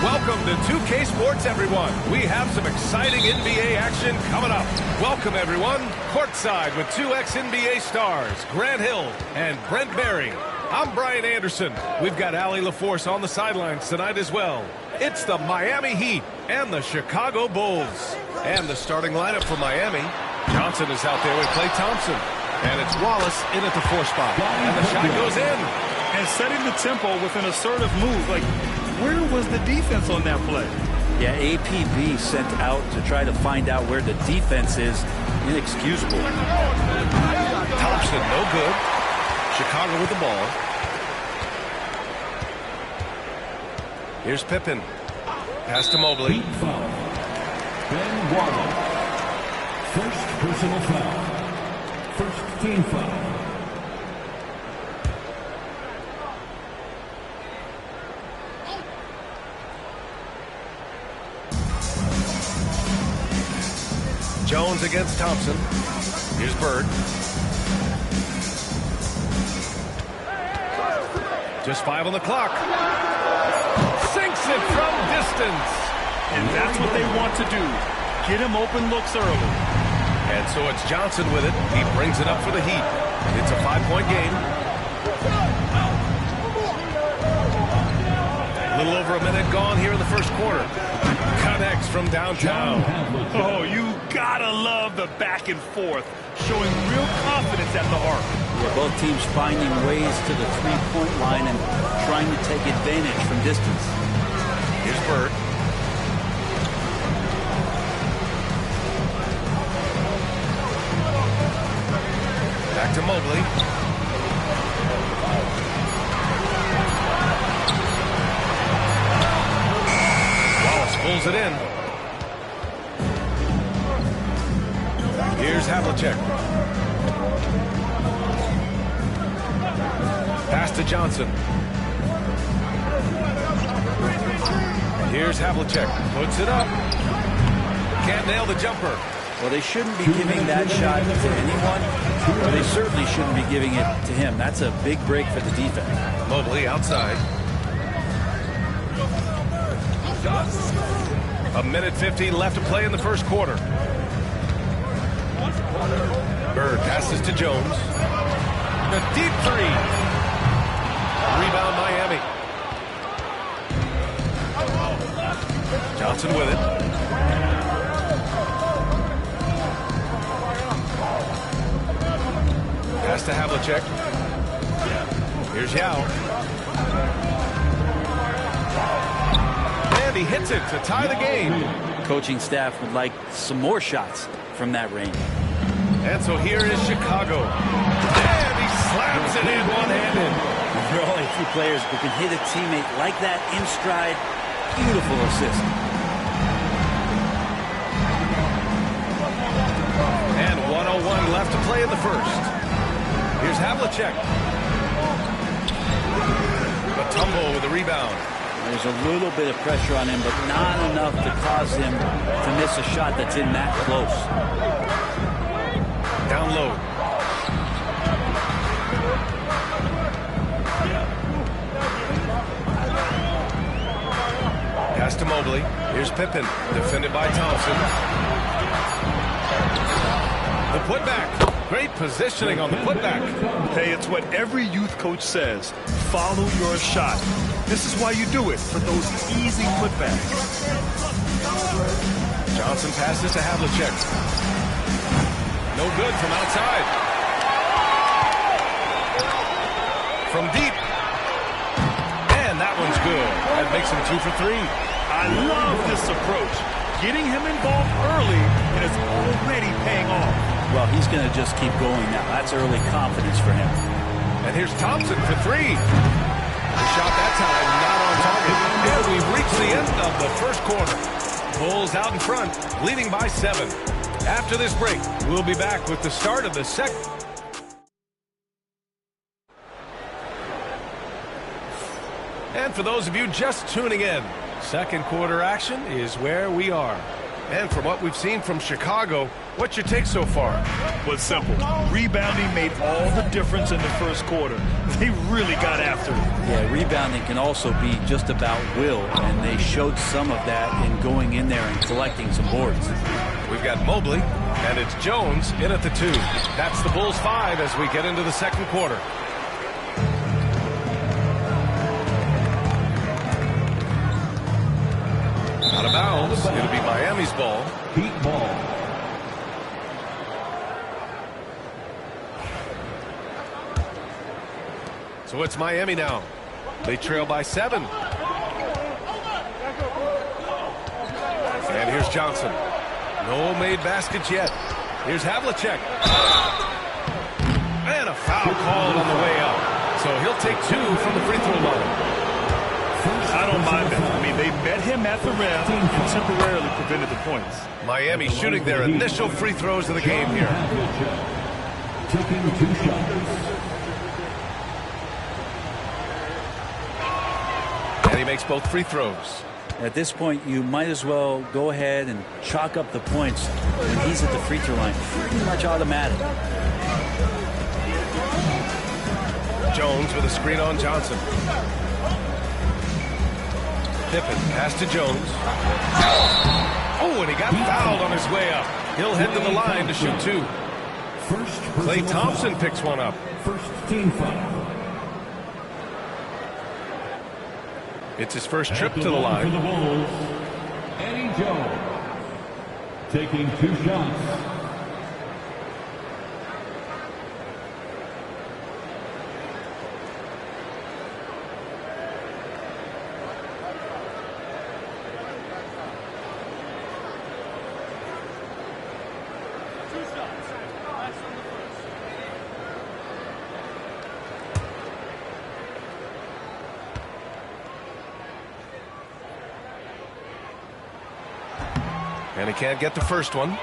Welcome to 2K Sports, everyone. We have some exciting NBA action coming up. Welcome, everyone. Courtside with two ex-NBA stars, Grant Hill and Brent Barry. I'm Brian Anderson. We've got Allie LaForce on the sidelines tonight as well. It's the Miami Heat and the Chicago Bulls. And the starting lineup for Miami. Johnson is out there with Klay Thompson. And it's Wallace in at the 4 spot. And the shot goes in. And setting the tempo with an assertive move. Like, where was the defense on that play? Yeah, APB sent out to try to find out where the defense is. Inexcusable. Thompson, no good. Chicago with the ball. Here's Pippen. Pass to Mobley. Foul. Ben Wallace. First personal foul. First team foul. Jones against Thompson. Here's Bird. Just 5 on the clock. Sinks it from distance. And that's what they want to do. Get him open looks early. And so it's Johnson with it. He brings it up for the Heat. It's a 5-point game. A little over a minute gone here in the first quarter. Connects from downtown. Oh, you gotta love the back and forth, showing real confidence at the arc. Yeah, both teams finding ways to the three-point line and trying to take advantage from distance. Here's Bird. Back to Mobley. Wallace pulls it in. Here's Havlicek. Pass to Johnson. Here's Havlicek. Puts it up. Can't nail the jumper. Well, they shouldn't be giving that shot to anyone, but they certainly shouldn't be giving it to him. That's a big break for the defense. Mobley outside. A minute 15 left to play in the first quarter. Bird passes to Jones. A deep three. Rebound Miami. Johnson with it. Pass to Havlicek. Here's Yao. And he hits it to tie the game. Coaching staff would like some more shots from that range. And so here is Chicago. And he slams it in one-handed. There are only a few players who can hit a teammate like that in stride. Beautiful assist. And 1:01 left to play in the first. Here's Havlicek. Mutombo with the rebound. There's a little bit of pressure on him, but not enough to cause him to miss a shot that's in that close. Down unload. Pass to Mobley. Here's Pippen, defended by Thompson. The putback. Great positioning on the putback. Hey, it's what every youth coach says. Follow your shot. This is why you do it, for those easy putbacks. Johnson passes to Havlicek. No good from outside. From deep. And that one's good. That makes him 2 for 3. I love this approach. Getting him involved early, and it's already paying off. Well, he's going to just keep going now. That's early confidence for him. And here's Thompson for 3. The shot that time not on target. And we've reached the end of the first quarter. Bulls out in front, leading by 7. After this break, we'll be back with the start of the second. And for those of you just tuning in, second quarter action is where we are. And from what we've seen from Chicago, what's your take so far? Well, it's simple. Rebounding made all the difference in the first quarter. They really got after it. Yeah, rebounding can also be just about will, and they showed some of that in going in there and collecting some boards. We've got Mobley, and it's Jones in at the 2. That's the Bulls 5 as we get into the second quarter. Out of bounds. It'll be Miami's ball. Heat ball. So it's Miami now. They trail by 7. And here's Johnson. No made baskets yet. Here's Havlicek. And a foul called on the way up. So he'll take 2 from the free throw line. I don't mind that. I mean, they met him at the rim and temporarily prevented the points. Miami shooting their initial free throws of the game here. Taking 2 shots. And he makes both free throws. At this point, you might as well go ahead and chalk up the points when he's at the free throw line. Pretty much automatic. Jones with a screen on Johnson. Pippen, pass to Jones. Oh, and he got fouled on his way up. He'll head to the line to shoot 2. Klay Thompson picks one up. First team foul. It's his first trip to the line. For the Bulls, Eddie Jones taking 2 shots. And he can't get the first one.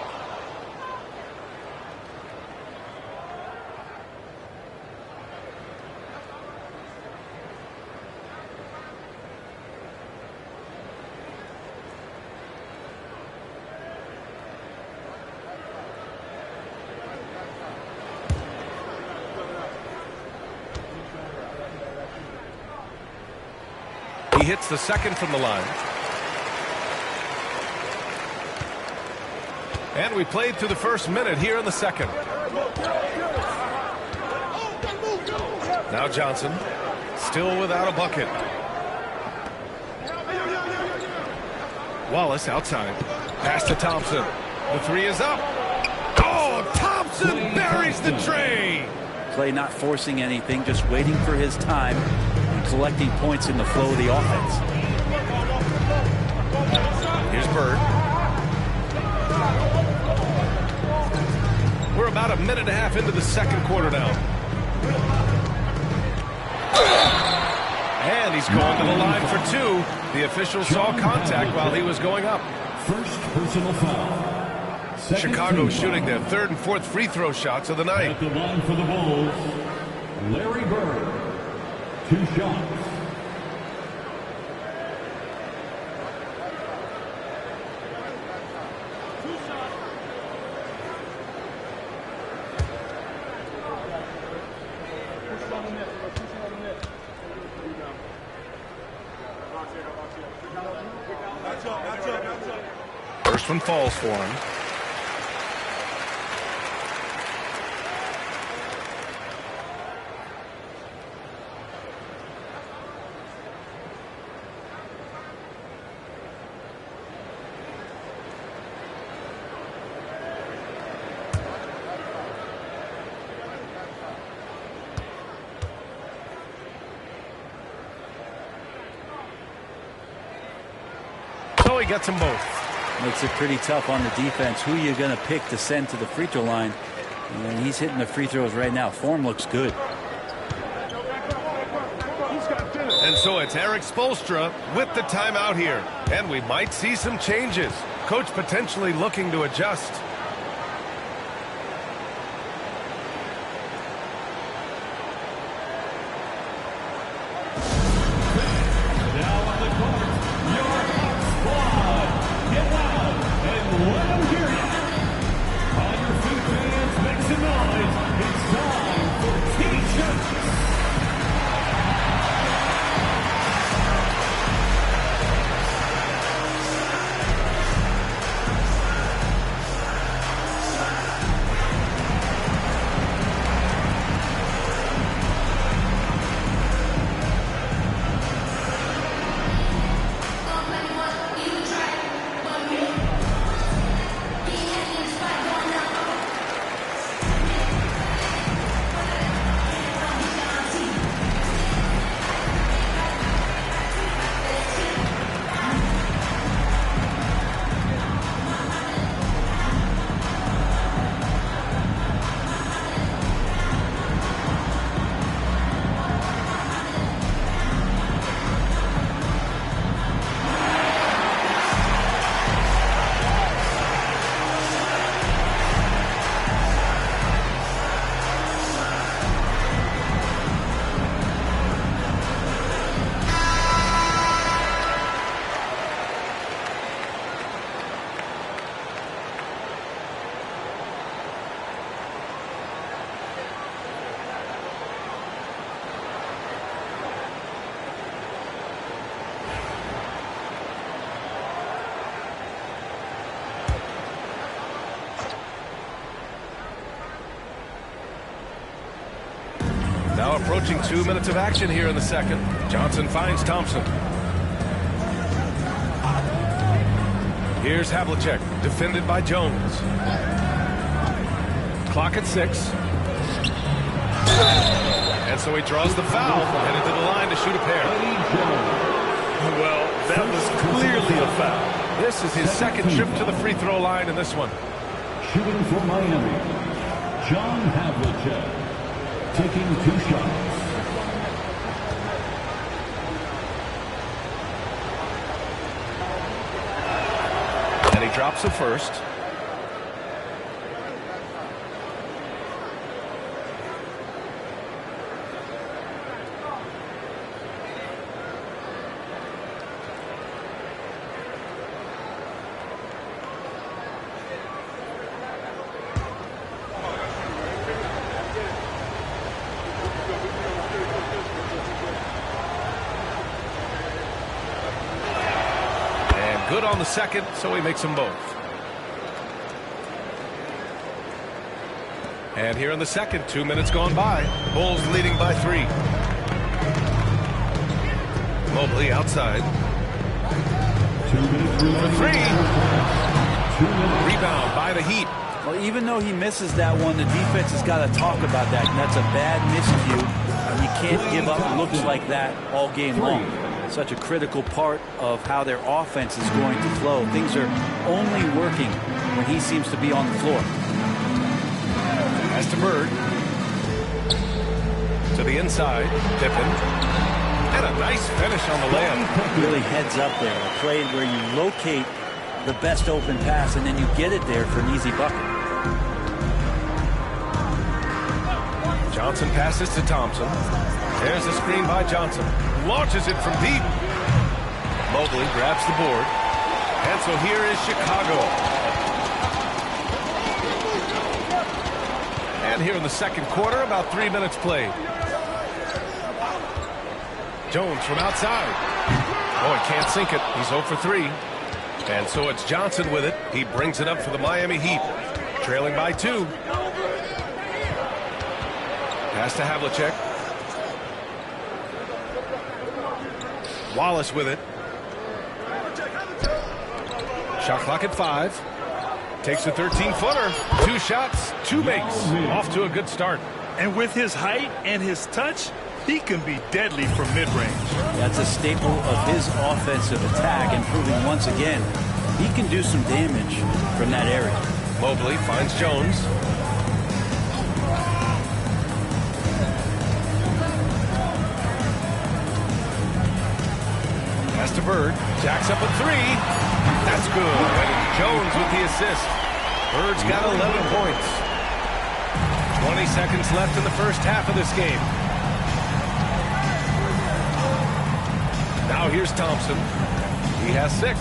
He hits the second from the line. And we played through the first minute here in the second. Now Johnson, still without a bucket. Wallace outside. Pass to Thompson. The 3 is up. Oh, Thompson buries the tray. Klay not forcing anything, just waiting for his time and collecting points in the flow of the offense. Here's Bird. We're about a minute and a half into the second quarter now. And he's going to the line for 2. The official saw contact while he was going up. First personal foul. Chicago shooting their 3rd and 4th free throw shots of the night. At the line for the Bulls, Larry Bird. 2 shots. First one falls for him. So he gets them both. Makes it pretty tough on the defense. Who are you going to pick to send to the free throw line? And he's hitting the free throws right now. Form looks good. And so it's Erik Spoelstra with the timeout here. And we might see some changes. Coach potentially looking to adjust. Now approaching 2 minutes of action here in the second. Johnson finds Thompson. Here's Havlicek, defended by Jones. Clock at 6. And so he draws the foul, headed to the line to shoot a pair. Well, that was clearly a foul. This is his second trip to the free throw line in this one. Shooting for Miami, John Havlicek, taking 2 shots. And he drops the first. Good on the second, so he makes them both. And here in the second, 2 minutes gone by. Bulls leading by 3. Mobley outside. 2 minutes For 3. 2 minutes. Rebound by the Heat. Well, even though he misses that one, the defense has got to talk about that. And that's a bad miscue. And you can't give up looks like that all game long. Such a critical part of how their offense is going to flow. Things are only working when he seems to be on the floor. Pass to Bird. To the inside. Pippen. And a nice finish on the layup. Really heads up there. A play where you locate the best open pass and then you get it there for an easy bucket. Johnson passes to Thompson. There's the screen by Johnson. Launches it from deep. Mobley grabs the board. And so here is Chicago. And here in the second quarter, about 3 minutes played. Jones from outside. Oh, he can't sink it. He's 0 for 3. And so it's Johnson with it. He brings it up for the Miami Heat. Trailing by 2. Pass to Havlicek. Wallace with it. Shot clock at 5. Takes a 13-footer. 2 shots, 2 makes. Off to a good start. And with his height and his touch, he can be deadly from mid-range. That's a staple of his offensive attack, and proving once again he can do some damage from that area. Mobley finds Jones. Pass to Bird. Jacks up a 3. That's good. And Jones with the assist. Bird's got 11 points. 20 seconds left in the first half of this game. Now here's Thompson. He has 6.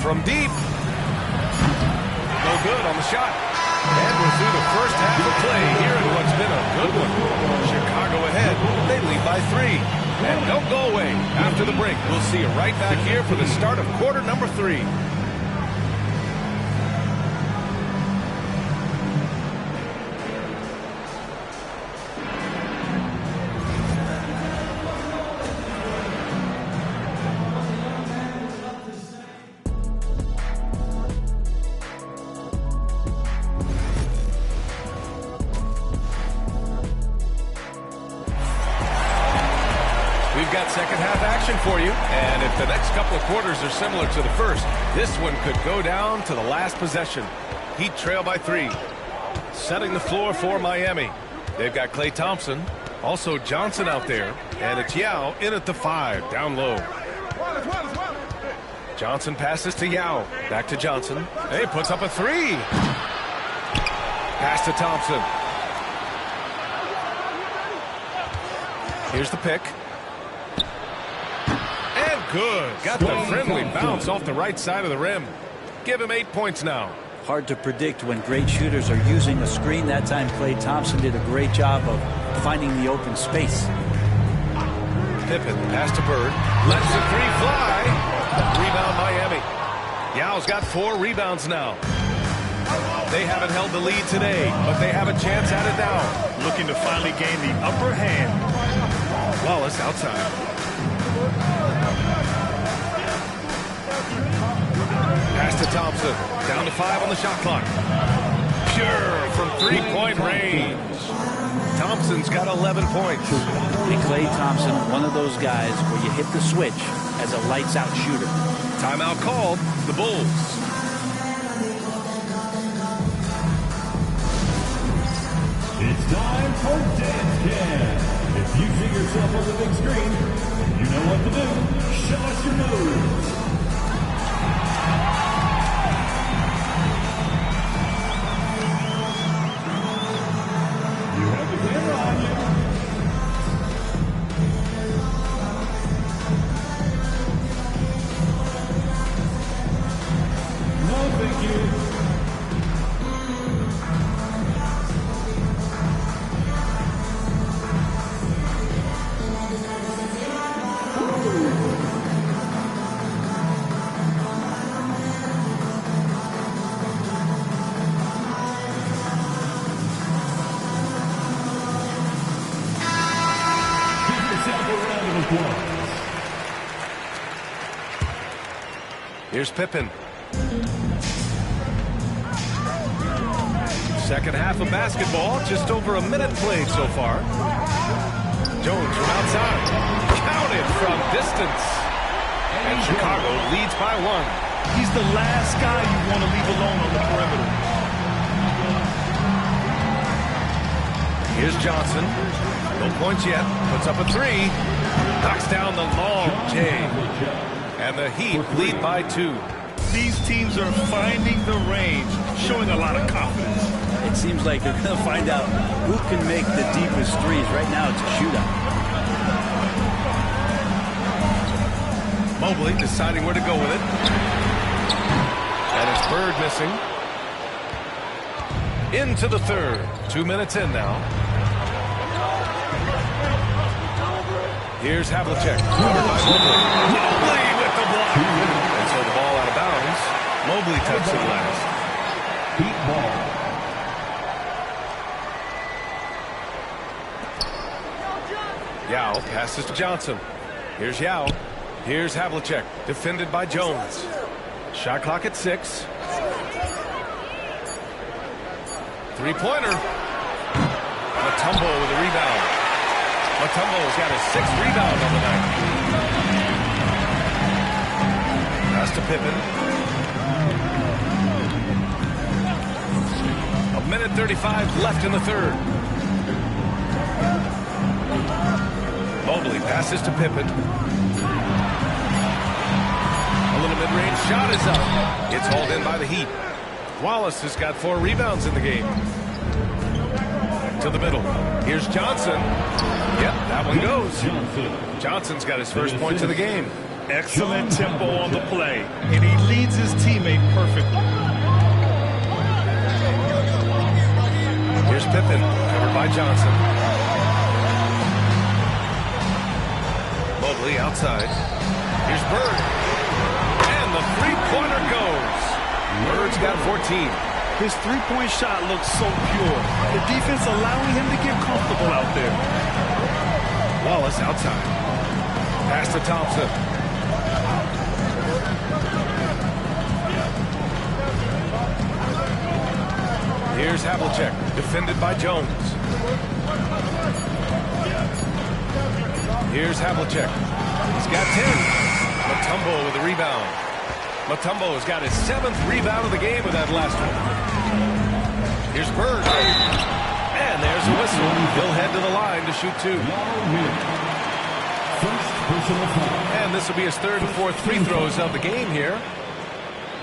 From deep. No good on the shot. And we're through the first half of play here in what's been a good one. Chicago ahead. They lead by 3. And don't go away. After the break, we'll see you right back here for the start of quarter number 3. Second half action for you, and if the next couple of quarters are similar to the first, this one could go down to the last possession. Heat trail by 3. Setting the floor for Miami. They've got Klay Thompson, also Johnson out there, and it's Yao in at the 5, down low. Johnson passes to Yao, back to Johnson. Hey, puts up a 3. Pass to Thompson. Here's the pick. Good. Got the friendly bounce off the right side of the rim. Give him 8 points now. Hard to predict when great shooters are using a screen. That time Klay Thompson did a great job of finding the open space. Pippen, pass to Bird. Lets the 3 fly. Rebound Miami. Yao's got 4 rebounds now. They haven't held the lead today, but they have a chance at it now. Looking to finally gain the upper hand. Wallace outside. Pass to Thompson. Down to 5 on the shot clock. Pure from 3-point range. Thompson's got 11 points. And Klay Thompson, one of those guys where you hit the switch as a lights-out shooter. Timeout called. The Bulls. It's time for Dance Cam. If you see yourself on the big screen, you know what to do. Show us your moves. You have the camera on you. No, thank you. Here's Pippen. Second half of basketball, just over a minute played so far. Jones from outside. Counted from distance. And Chicago leads by 1. He's the last guy you want to leave alone on the perimeter. Here's Johnson. No points yet. Puts up a 3. Knocks down the long J. And the Heat lead by 2. These teams are finding the range, showing a lot of confidence. It seems like they're going to find out who can make the deepest threes. Right now, it's a shootout. Mobley deciding where to go with it. And it's Bird missing. into the third. 2 minutes in now. Here's Havlicek. Mobley with the block. And so the ball out of bounds. Mobley touched it last. Heat ball. Yao passes to Johnson. Here's Yao. Here's Havlicek. Defended by Jones. Shot clock at 6. Three-pointer. Mutombo with a rebound. Mutombo's got his 6th rebound on the night. Pass to Pippen. 1:35 left in the third. Mobley passes to Pippen. A little mid-range shot is up. It's hauled in by the Heat. Wallace has got 4 rebounds in the game. To the middle. Here's Johnson. Yep, that one goes. Johnson's got his first points of the game. Excellent tempo on the play, and he leads his teammate perfectly. Here's Pippen, covered by Johnson. Mobley outside. Here's Bird. And the three-pointer goes. Bird's got 14. His three-point shot looks so pure. The defense allowing him to get comfortable out there. Wallace outside. Pass to Thompson. Here's Havlicek, defended by Jones. Here's Havlicek. He's got 10. Mutombo with a rebound. Mutombo has got his 7th rebound of the game with that last one. Here's Bird. And there's a whistle. He'll head to the line to shoot 2. And this will be his 3rd and 4th free throws of the game here.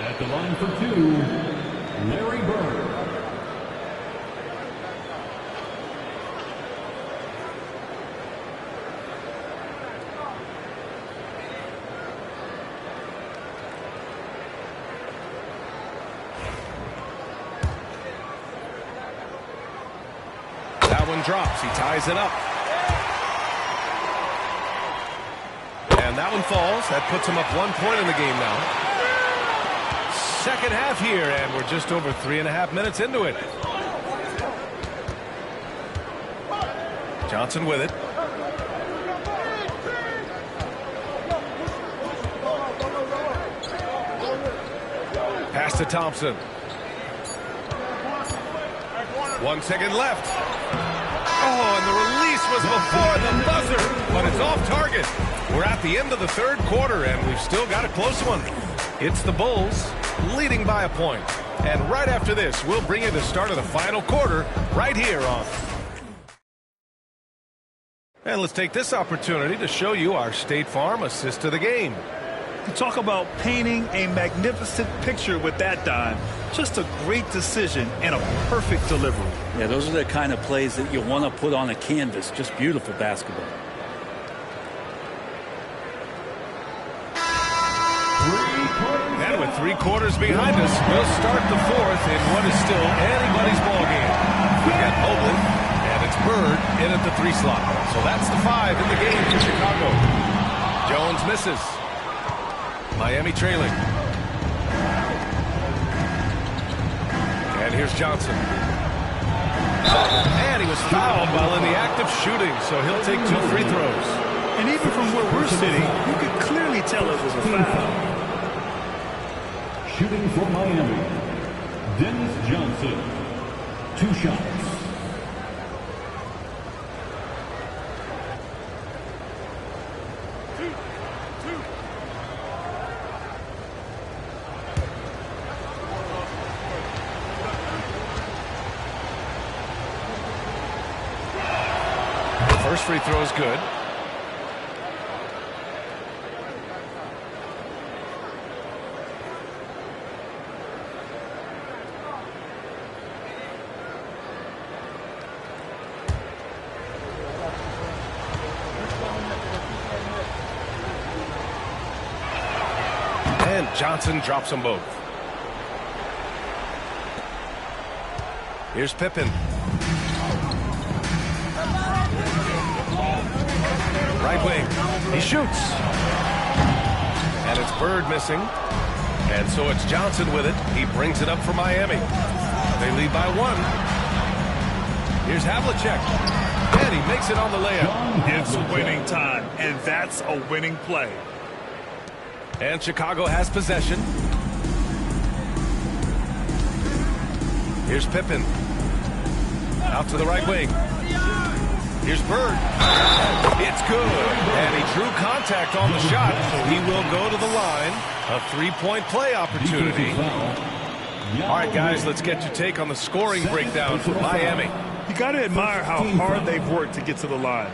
At the line for 2, Larry Bird. Drops. He ties it up. And that one falls. That puts him up 1 point in the game now. Second half here, and we're just over 3.5 minutes into it. Johnson with it. Pass to Thompson. 1 second left. Oh, and the release was before the buzzer, but it's off target. We're at the end of the third quarter, and we've still got a close one. It's the Bulls leading by a point. And right after this, we'll bring you the start of the final quarter right here on. And let's take this opportunity to show you our State Farm assist to the game. Talk about painting a magnificent picture with that dime. Just a great decision and a perfect delivery. Yeah, those are the kind of plays that you want to put on a canvas. Just beautiful basketball. And with 3 quarters behind us, we'll start the 4th in what is still anybody's ball game. We've got Mobley, and it's Bird in at the 3 slot. So that's the 5 in the game for Chicago. Jones misses. Miami trailing. And here's Johnson. And he was fouled while in the act of shooting, so he'll take 2 free throws. And even from where we're sitting, you can clearly tell it was a foul. Shooting for Miami, Dennis Johnson. 2 shots. First free throw is good. And Johnson drops them both. Here's Pippen. Right wing. He shoots. And it's Bird missing. And so it's Johnson with it. He brings it up for Miami. They lead by 1. Here's Havlicek. And he makes it on the layup. It's winning time, and that's a winning play. And Chicago has possession. Here's Pippen. Out to the right wing. Here's Bird. It's good. And he drew contact on the shot. He will go to the line. A 3-point play opportunity. All right, guys, let's get your take on the scoring breakdown for Miami. You got to admire how hard they've worked to get to the line.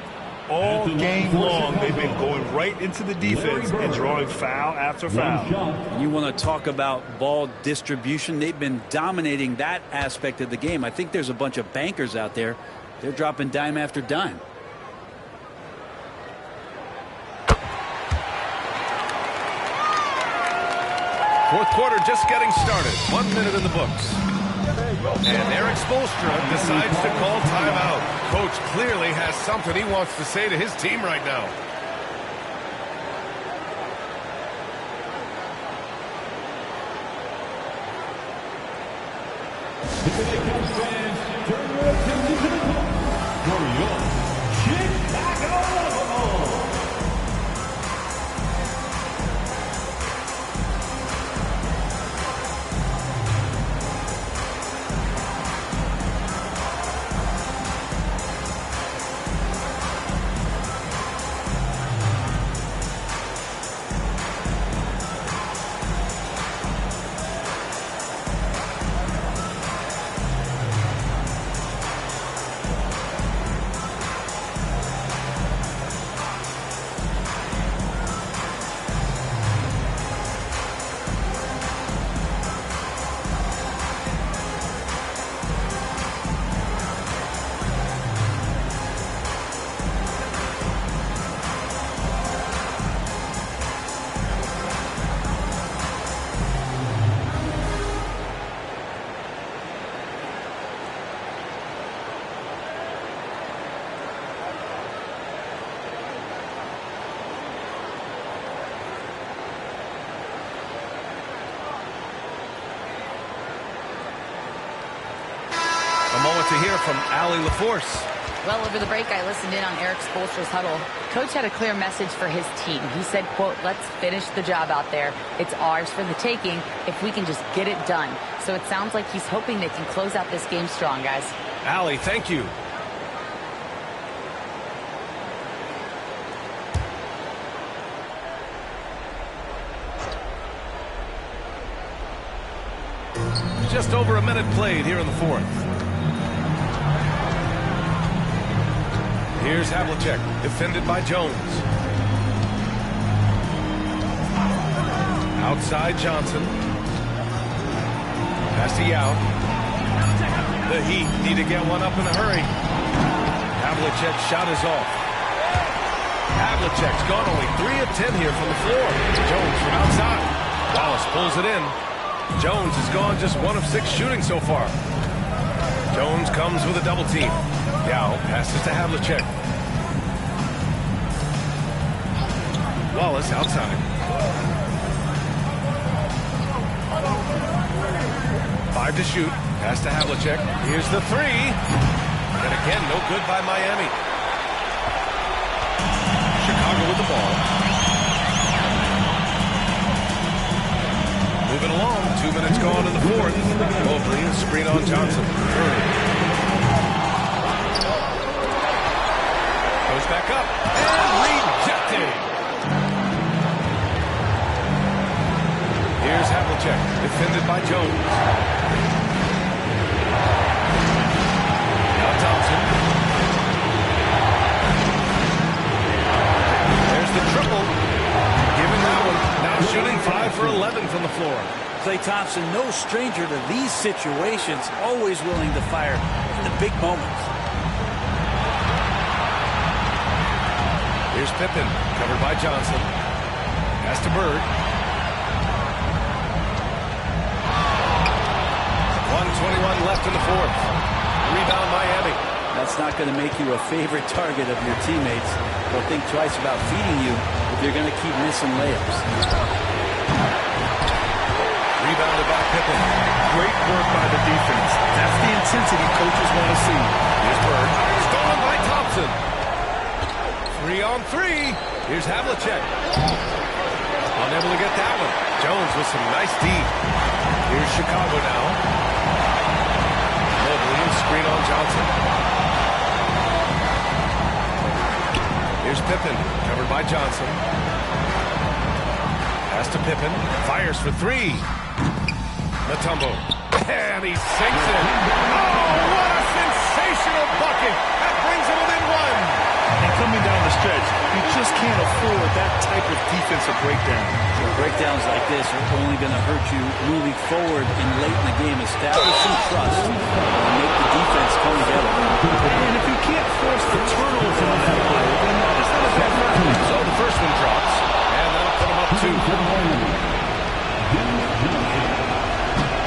All game long, they've been going right into the defense and drawing foul after foul. You want to talk about ball distribution. They've been dominating that aspect of the game. I think there's a bunch of bankers out there. They're dropping dime after dime. Fourth quarter just getting started. 1 minute in the books. And Erik Spoelstra decides to call timeout. Coach clearly has something he wants to say to his team right now. Turn your attention to the court for your Chicago Bulls. A moment to hear from Allie LaForce. Well, over the break, I listened in on Erik Spoelstra's huddle. Coach had a clear message for his team. He said, quote, "Let's finish the job out there. It's ours for the taking if we can just get it done." So it sounds like he's hoping they can close out this game strong, guys. Allie, thank you. Just over a minute played here in the fourth. Here's Havlicek, defended by Jones. Outside Johnson. Pass to Yao. The Heat need to get one up in a hurry. Havlicek's shot is off. Havlicek's gone only 3 of 10 here from the floor. Jones from outside. Wallace pulls it in. Jones has gone just 1 of 6 shooting so far. Jones comes with a double team. Yao passes to Havlicek. Wallace outside. 5 to shoot. Pass to Havlicek. Here's the 3. And again, no good by Miami. Chicago with the ball. Moving along. 2 minutes gone in the fourth. Mobley, screen on Johnson. Curry. Goes back up. And rejected. Here's Havlicek, defended by Jones. Now Thompson. There's the triple. Given that one. Now shooting 5 for 11 from the floor. Klay Thompson, no stranger to these situations, always willing to fire in the big moments. Here's Pippen, covered by Johnson. Pass to Bird. 1:21 left in the fourth. rebound, Miami. That's not going to make you a favorite target of your teammates. They'll think twice about feeding you if you're going to keep missing layups. Rebounded by Pippen. Great work by the defense. That's the intensity coaches want to see. Here's Bird. Stolen by Thompson. 3-on-3. Here's Havlicek. Unable to get that one. Jones with some nice D. Here's Chicago now. Mobley, screen on Johnson. Here's Pippen, covered by Johnson. Pass to Pippen. Fires for three. Mutombo. And he sinks it. Oh, what a sensational bucket. That brings him within one. And coming down the stretch, you just can't afford that type of defensive breakdown. Breakdowns like this are only going to hurt you moving forward and late in the game. Establish some trust and make the defense come together. And if you can't force the turnover on that play, then it's not a bad practice. So the first one drops, and that'll put him up 2.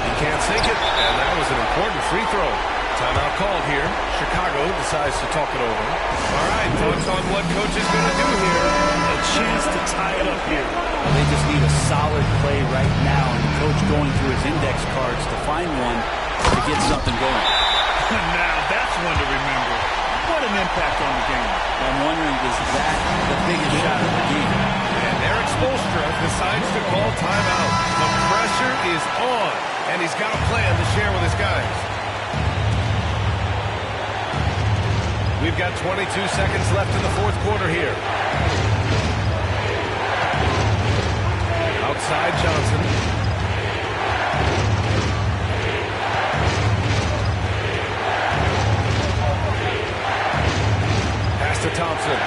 He can't sink it, and that was an important free throw. Timeout called here. Chicago decides to talk it over. All right, thoughts on what coach is going to do here? A chance to tie it up here. They just need a solid play right now, and the coach going through his index cards to find one to get something going. Now that's one to remember. What an impact on the game. I'm wondering, is that the biggest shot of the game? And Erik Spoelstra decides to call timeout. The pressure is on, and he's got a plan to share with his guys. We've got 22 seconds left in the fourth quarter here. Outside Johnson. Pass to Thompson.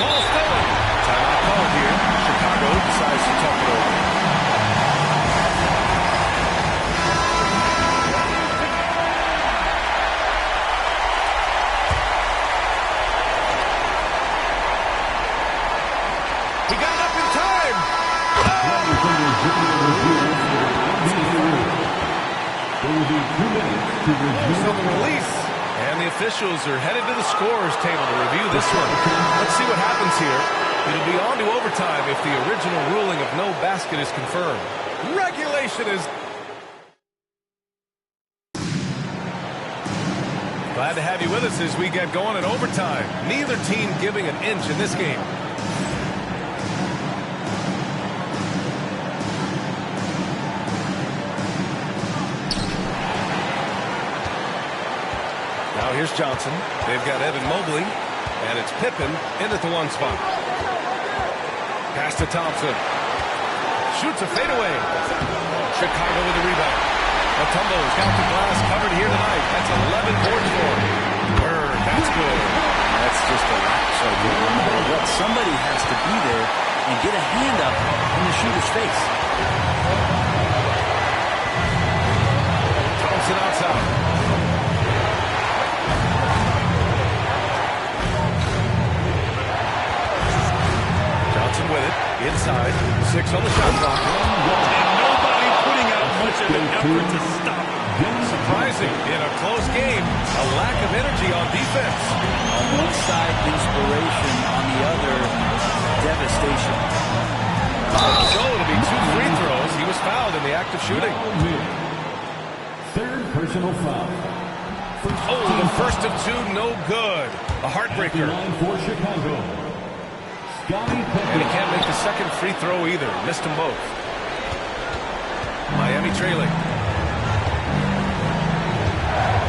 Ball stolen. Timeout called here. Chicago decides to talk it over. So the release, and the officials are headed to the scorer's table to review this one. Let's see what happens here. It'll be on to overtime if the original ruling of no basket is confirmed. Regulation is... Glad to have you with us as we get going in overtime. Neither team giving an inch in this game. Here's Johnson. They've got Evan Mobley, and it's Pippen in at the 1 spot. Pass to Thompson. Shoots a fadeaway. Chicago with the rebound. Mutombo's got the glass covered here tonight. That's 11 boards for him. Bird, that's good. That's just a lot so good. No matter what, somebody has to be there and get a hand up in the shooter's face. Thompson outside. With it, inside, 6 on the shot clock. And nobody putting out much of an effort to stop him. Surprising, in a close game, a lack of energy on defense. On one side, inspiration, on the other, devastation. So it'll be 2 free throws. He was fouled in the act of shooting. Third personal foul. Oh, the first of 2, no good. A heartbreaker. For Chicago. And he can't make the second free throw either. Missed them both. Miami trailing.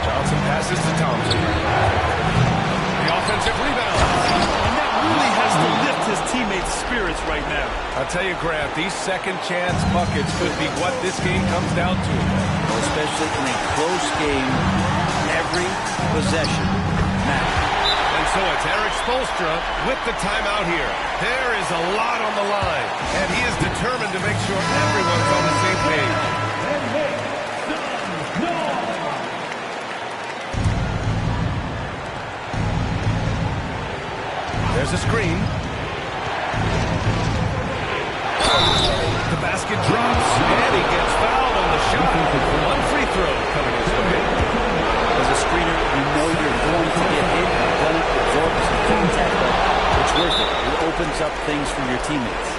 Johnson passes to Thompson. The offensive rebound. And that really has to lift his teammates' spirits right now. I'll tell you, Grant, these second chance buckets could be what this game comes down to. Especially in a close game, every possession matters. And so it's Erik Spoelstra with the timeout here. There is a lot on the line, and he is determined to make sure everyone's on the same page. There's a screen. The basket drops, and he gets fouled on the shot. 1 free teammates.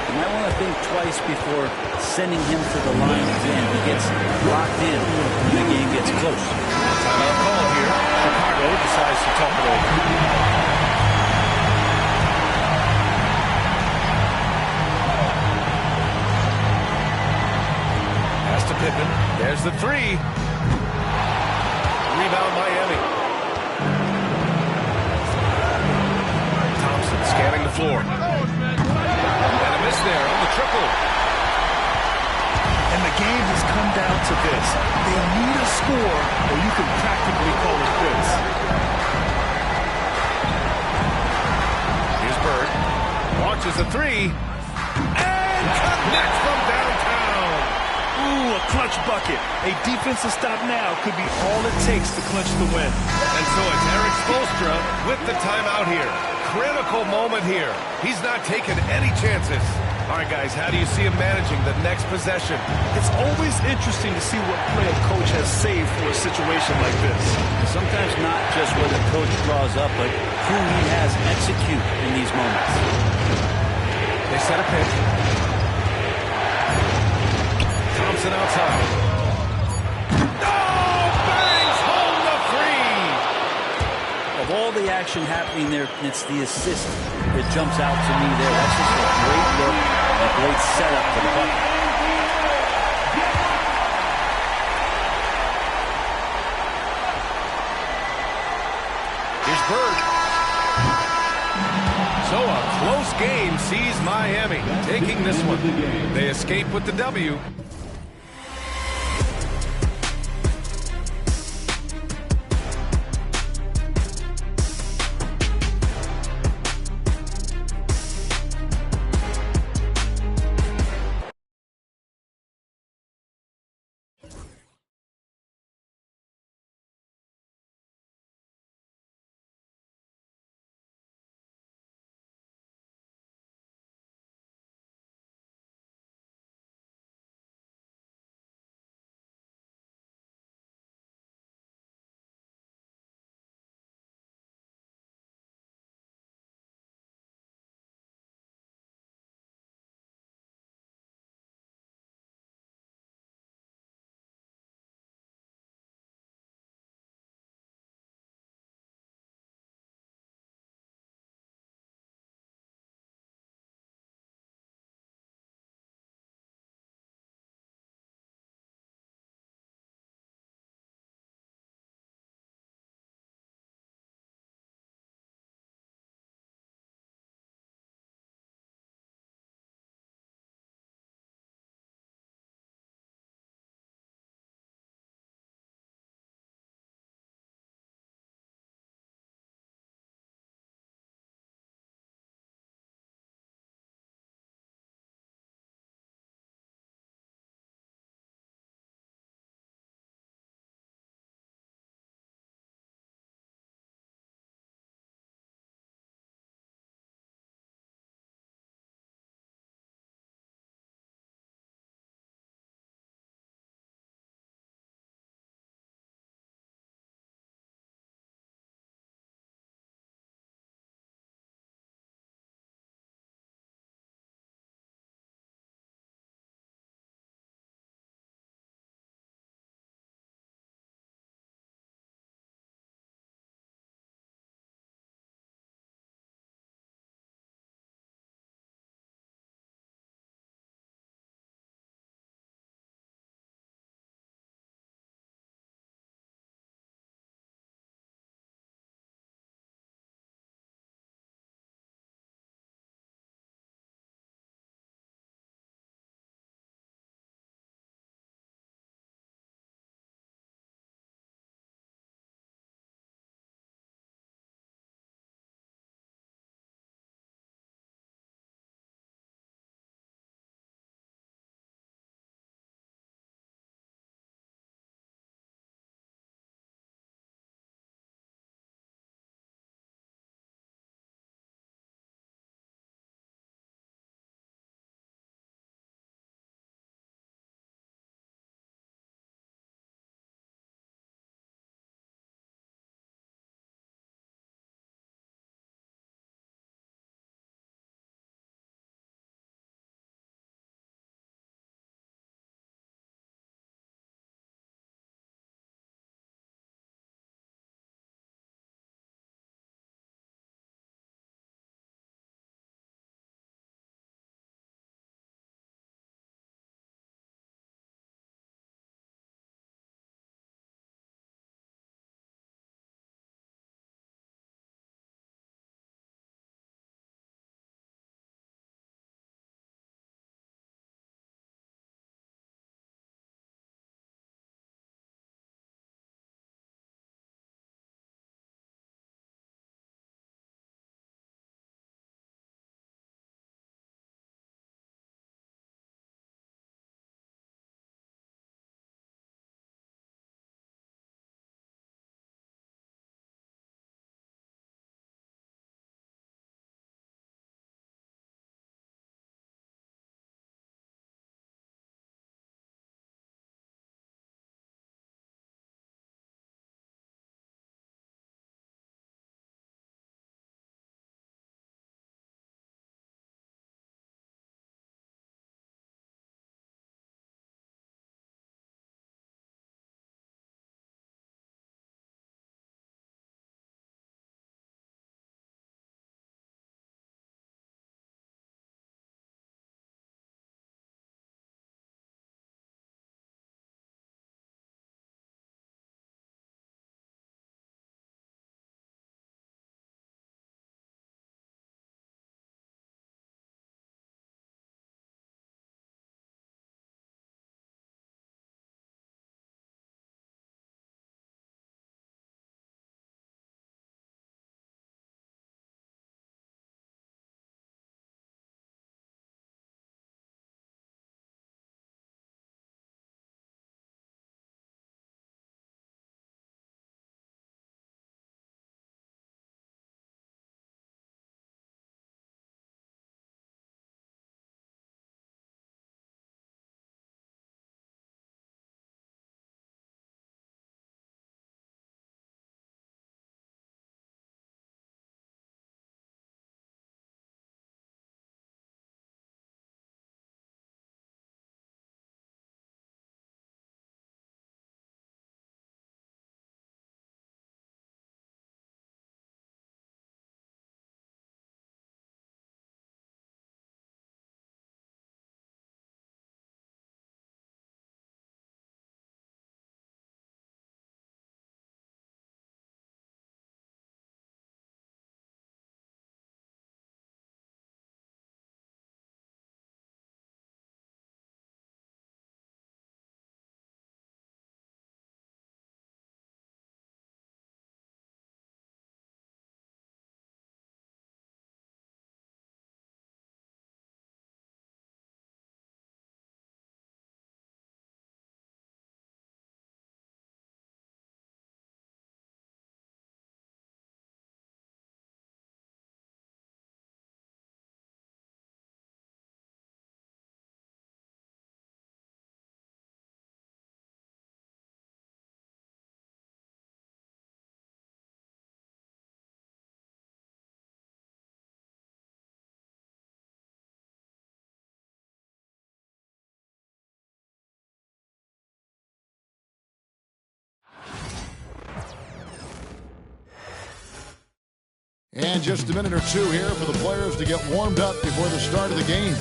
You might want to think twice before sending him to the line again. He gets locked in when the game gets close. Timeout call here. Chicago decides to talk it over. Pass to Pippen. There's the three. Rebound Miami. Thompson scanning the floor. And a miss there on the triple. And the game has come down to this. They need a score, or you can practically call it quits. Here's Bird. Launches a three. And connects from downtown. Ooh, a clutch bucket. A defensive stop now could be all it takes to clinch the win. And so it's Erik Spoelstra with the timeout here. Critical moment here. He's not taking any chances. All right, guys, how do you see him managing the next possession? It's always interesting to see what play a coach has saved for a situation like this. Sometimes not just what the coach draws up, but who he has execute in these moments. They set a pitch. Thompson outside. Oh, bangs home the three. Of all the action happening there, it's the assist that jumps out to me there. That's just a great look and a great setup for the bucket. Here's Bird. So a close game sees Miami taking this one. They escape with the W. And just a minute or two here for the players to get warmed up before the start of the game.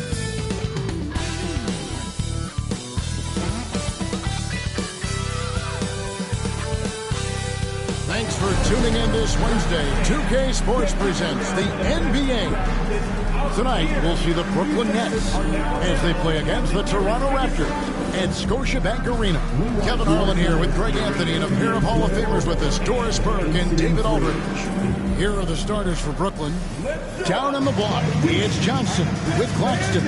Thanks for tuning in this Wednesday. 2K Sports presents the NBA. Tonight, we'll see the Brooklyn Nets as they play against the Toronto Raptors at Scotiabank Arena. Kevin Harlan here with Greg Anthony and a pair of Hall of Famers with us, Doris Burke and David Aldridge. Here are the starters for Brooklyn. Down on the block, it's Johnson with Claxton.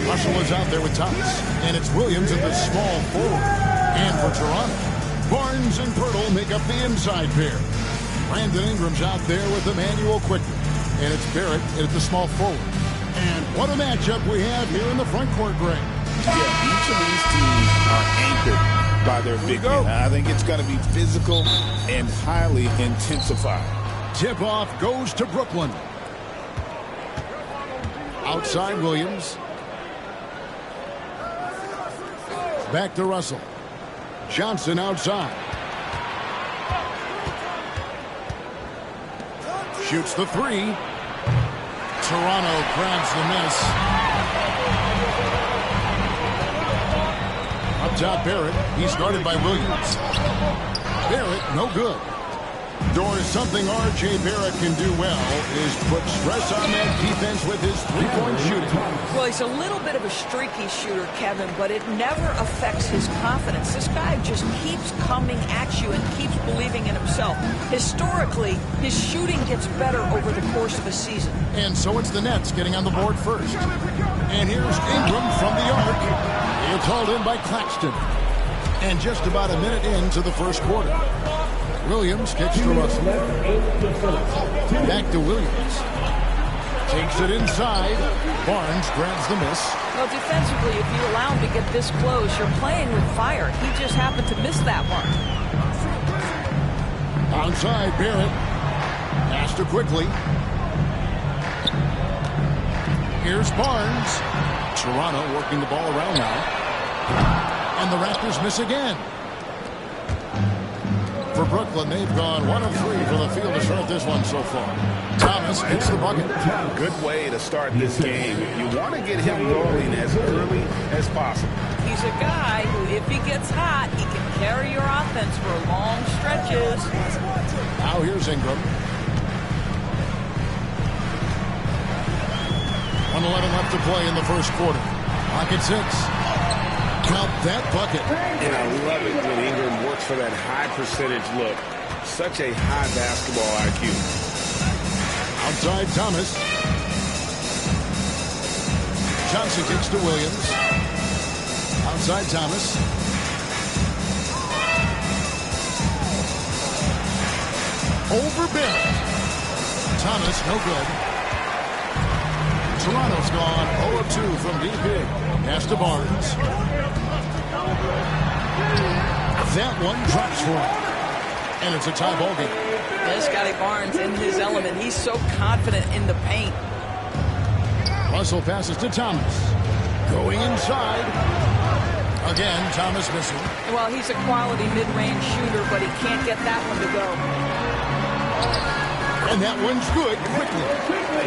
Russell is out there with Thomas, and it's Williams at the small forward. And for Toronto, Barnes and Pirtle make up the inside pair. Brandon Ingram's out there with Emmanuel Quickly. And it's Barrett at the small forward. And what a matchup we have here in the front court, Greg. Yeah, each of these teams are anchored by their big men. I think it's going to be physical and highly intensified. Tip-off goes to Brooklyn. Outside Williams. Back to Russell. Johnson outside. Shoots the three. Toronto grabs the miss. Up top, Barrett. He's guarded by Williams. Barrett, no good. Doris, something R.J. Barrett can do well is put stress on that defense with his three-point shooting. Well, he's a little bit of a streaky shooter, Kevin, but it never affects his confidence. This guy just keeps coming at you and keeps believing in himself. Historically, his shooting gets better over the course of a season. And so it's the Nets getting on the board first. And here's Ingram from the arc. It's hauled in by Claxton. And just about a minute into the first quarter. Williams kicks to Russell. Back to Williams. Takes it inside. Barnes grabs the miss. Well, defensively, if you allow him to get this close, you're playing with fire. He just happened to miss that one. Outside, Barrett. Pass to Quickly. Here's Barnes. Toronto working the ball around now. And the Raptors miss again. For Brooklyn, they've gone 1 of 3 from the field to start this one so far. Thomas hits the bucket. Good way to start this game. You want to get him rolling as early as possible. He's a guy who, if he gets hot, he can carry your offense for long stretches. Now here's Ingram. 1:11 left to play in the first quarter. Pocket 6. Count that bucket. And I love it when Ingram works for that high percentage look. Such a high basketball IQ. Outside Thomas. Johnson kicks to Williams. Outside Thomas. Over Barrett. Thomas, no good. Toronto's gone 0 of 2 from deep. Pass to Barnes. That one drops for him. And it's a tie ball game. There's Scotty Barnes in his element. He's so confident in the paint. Russell passes to Thomas. Going inside. Again, Thomas missing. Well, he's a quality mid-range shooter, but he can't get that one to go. And that one's good quickly.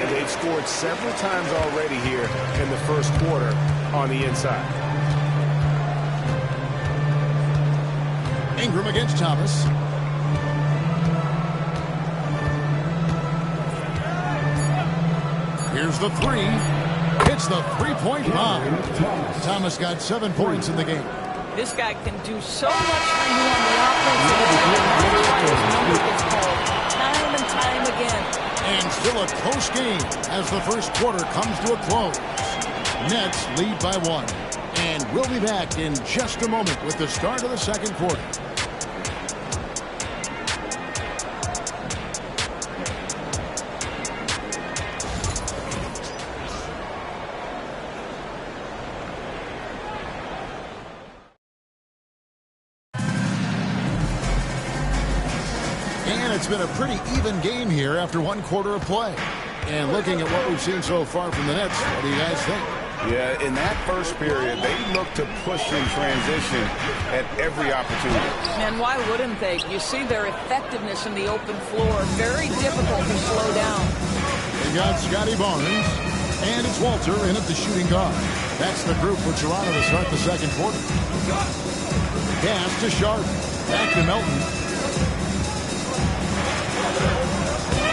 And they've scored several times already here in the first quarter on the inside. Ingram against Thomas. Here's the three. It's the three-point bomb. Thomas got 7 points in the game. This guy can do so much for you on the offensive end. That's why his number gets called time and time again. And still a close game as the first quarter comes to a close. Nets lead by 1. And we'll be back in just a moment with the start of the second quarter. And it's been a pretty even game here after 1 quarter of play. And looking at what we've seen so far from the Nets, what do you guys think? Yeah, in that first period, they looked to push in transition at every opportunity. And why wouldn't they? You see their effectiveness in the open floor. Very difficult to slow down. They got Scotty Barnes, and it's Walter in at the shooting guard. That's the group for Toronto to start the second quarter. Pass to Sharp. Back to Melton.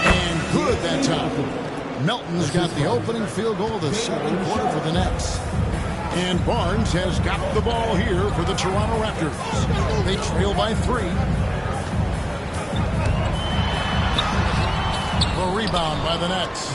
And good that time. Melton's got the opening field goal of the second quarter for the Nets. And Barnes has got the ball here for the Toronto Raptors. They trail by 3. A rebound by the Nets.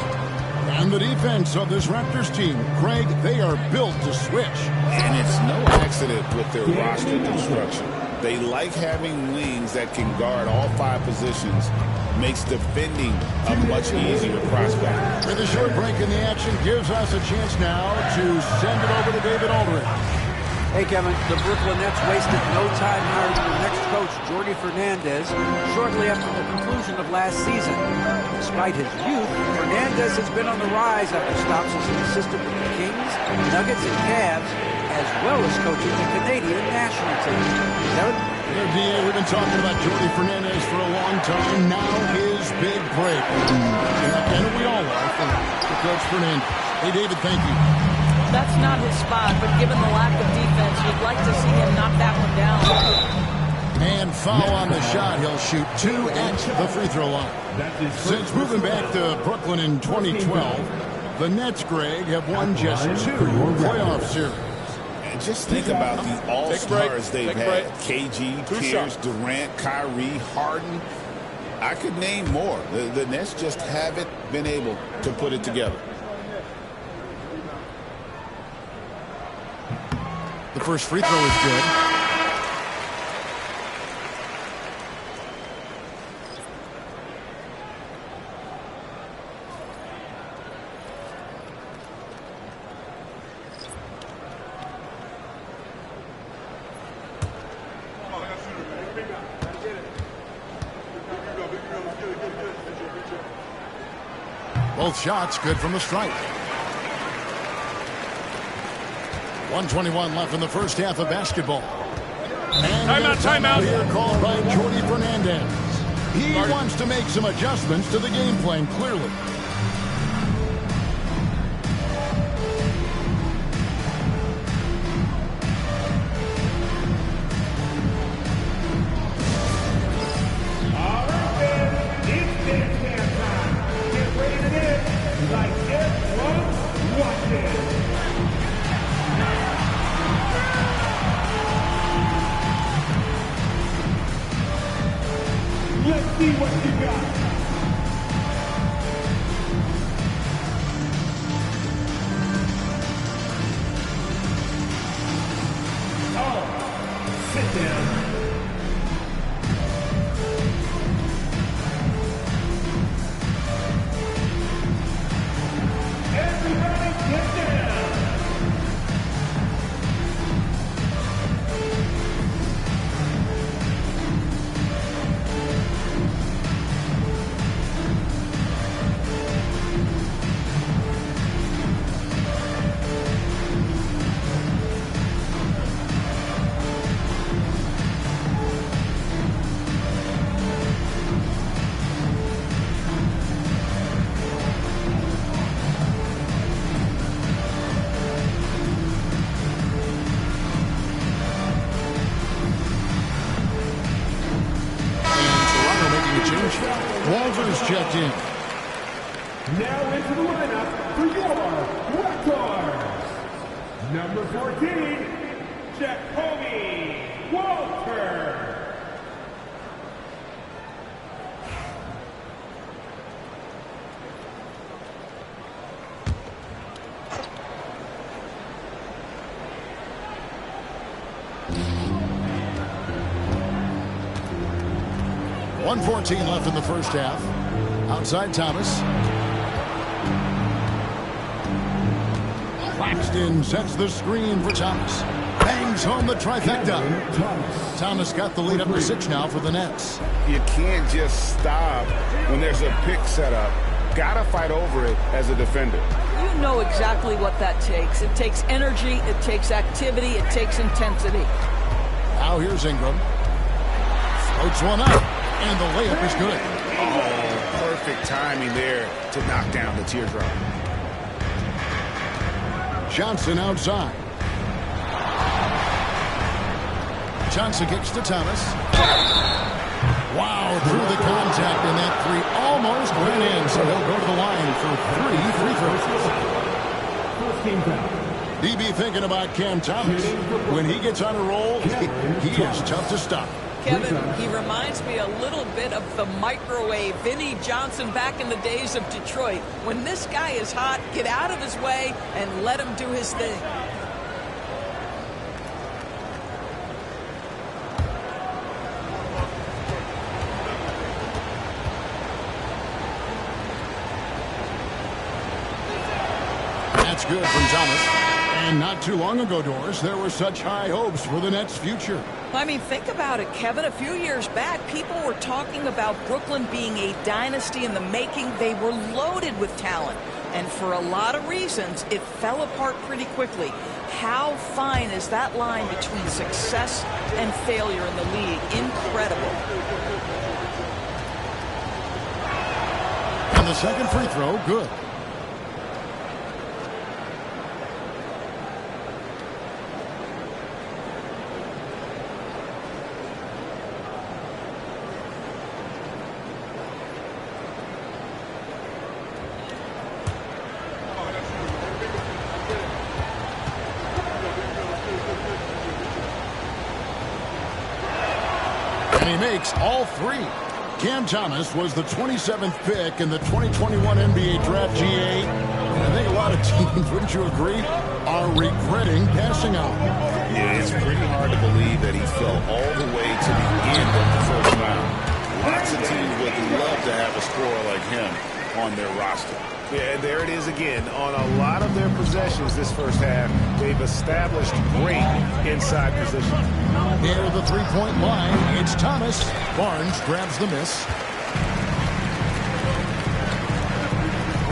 And the defense of this Raptors team, Craig, they are built to switch. And it's no accident with their roster construction. They like having wings that can guard all 5 positions. Makes defending a much easier prospect. And the short break in the action gives us a chance now to send it over to David Aldridge. Hey, Kevin, the Brooklyn Nets wasted no time hiring their next coach, Jordi Fernandez, shortly after the conclusion of last season. Despite his youth, Fernandez has been on the rise after stops as an assistant with the Kings, Nuggets, and Cavs, as well as coaching the Canadian national team. Kevin? DA, we've been talking about Jordi Fernandez for a long time. Now his big break. And we all are for Coach Fernandez. Hey, David, thank you. That's not his spot, but given the lack of defense, you'd like to see him knock that one down. And foul on the shot. He'll shoot 2 at the free throw line. Since moving back to Brooklyn in 2012, the Nets, Greg, have won just 2 playoff series. And just think about the all-stars they've had. KG, Pierce, Durant, Kyrie, Harden. I could name more. The Nets just haven't been able to put it together. The first free throw is good. Both shots good from the stripe. 1:21 left in the first half of basketball. And timeout here called by Jordi Fernandez. He wants to make some adjustments to the game plan, clearly. See what you got. Oh, sit down. Everybody get down. Walters checked in. Now into the lineup for your Raptors. Number 14, Jacoby Walter. .114 left in the first half. Outside Thomas. Claxton sets the screen for Thomas. Bangs home the trifecta. Thomas got the lead up to 6 now for the Nets. You can't just stop when there's a pick set up. Gotta fight over it as a defender. You know exactly what that takes. It takes energy, it takes activity, it takes intensity. Now here's Ingram. Floats one up, and the layup is good. Oh, perfect timing there to knock down the teardrop. Johnson outside. Johnson kicks to Thomas. Wow, through the contact, and that three almost went in, so he'll go to the line for 3 free throws. DB thinking about Cam Thomas. When he gets on a roll, he is tough to stop. Kevin, he reminds me a little bit of the microwave Vinnie Johnson back in the days of Detroit. When this guy is hot, get out of his way and let him do his thing. That's good from Thomas. And not too long ago, Doris, there were such high hopes for the Nets' future. I mean, think about it, Kevin. A few years back, people were talking about Brooklyn being a dynasty in the making. They were loaded with talent. And for a lot of reasons, it fell apart pretty quickly. How fine is that line between success and failure in the league? Incredible. And the second free throw, good. And he makes all three. Cam Thomas was the 27th pick in the 2021 NBA Draft GA. I think a lot of teams, wouldn't you agree, are regretting passing out. Yeah, it's pretty hard to believe that he fell all the way to the end of the first round. Lots of teams would love to have a scorer like him on their roster. Yeah, there it is again. On a lot of their possessions this first half, they've established great inside position. Near the three-point line, it's Thomas. Barnes grabs the miss.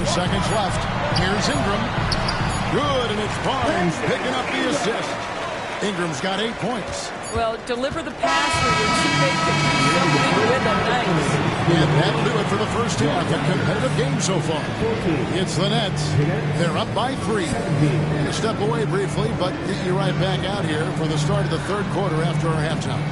4 seconds left. Here's Ingram. Good, and it's Barnes picking up the assist. Ingram's got 8 points. Well, deliver the pass where your teammate can do something with a nice. And that'll do it for the first half. A competitive game so far. It's the Nets. They're up by 3. Going to step away briefly, but get you right back out here for the start of the third quarter after our halftime.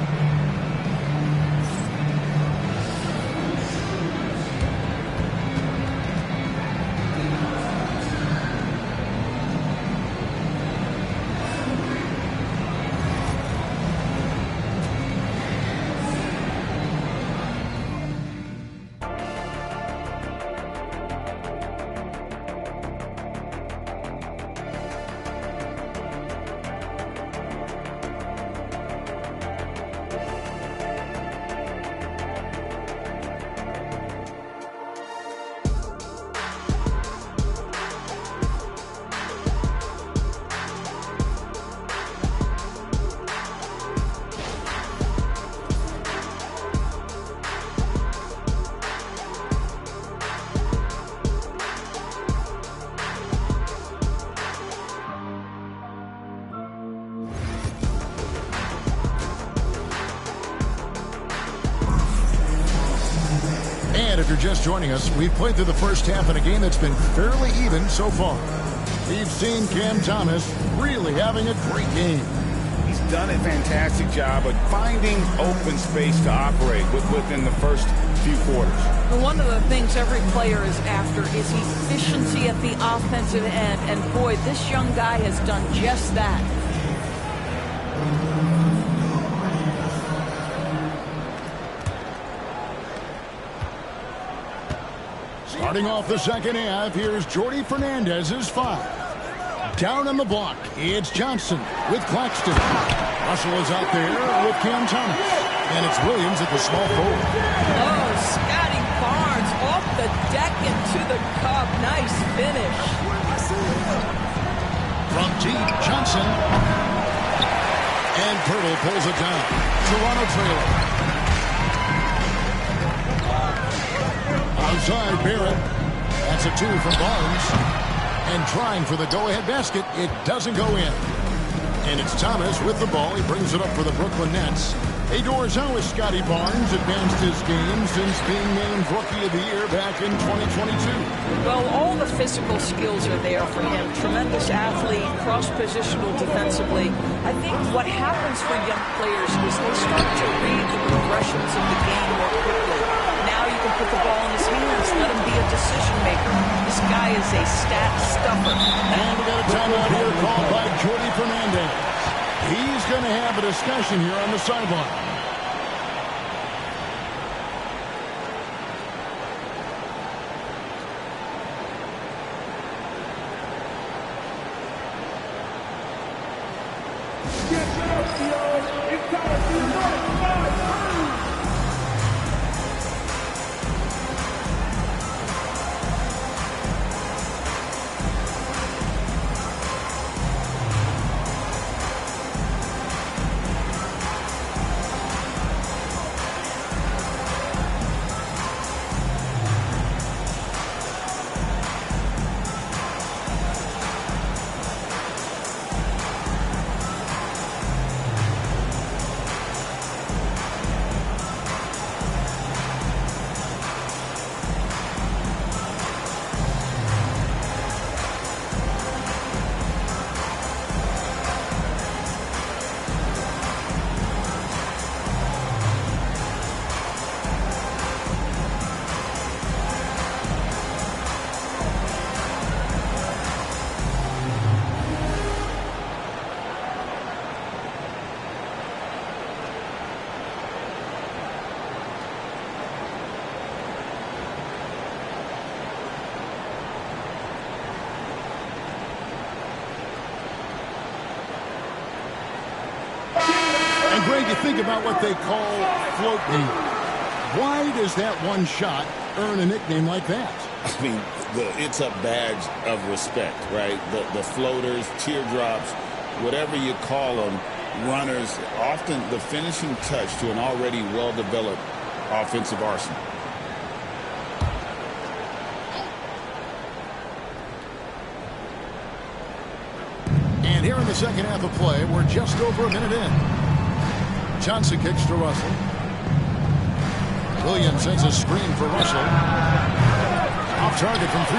And if you're just joining us, we've played through the first half in a game that's been fairly even so far. We've seen Cam Thomas really having a great game. He's done a fantastic job of finding open space to operate within the first few quarters. One of the things every player is after is efficiency at the offensive end. And boy, this young guy has done just that. Starting off the second half, here's Jordi Fernandez's 5. Down on the block, it's Johnson with Claxton. Russell is out there with Cam Thomas. And it's Williams at the small forward. Oh, Scotty Barnes off the deck into the cup. Nice finish. From deep, Johnson. And Pirtle pulls it down. Toronto trailer. Outside Barrett. That's a 2 from Barnes. And trying for the go-ahead basket. It doesn't go in. And it's Thomas with the ball. He brings it up for the Brooklyn Nets. Hey, Doors, how has Scotty Barnes advanced his game since being named Rookie of the Year back in 2022? Well, all the physical skills are there for him. Tremendous athlete, cross-positional defensively. I think what happens for young players is they start to read the progressions of the game more quickly. Now you can put the ball in his hands, let him be a decision maker. This guy is a stat stuffer. And we got a timeout here called by Jordi Fernandez. He's going to have a discussion here on the sideline. Greg, you think about what they call float game. Why does that one shot earn a nickname like that? I mean, it's a badge of respect, right? The floaters, teardrops, whatever you call them, runners, often the finishing touch to an already well-developed offensive arsenal. And here in the second half of play, we're just over a minute in. Johnson kicks to Russell. Williams sends a screen for Russell. Off target from 3.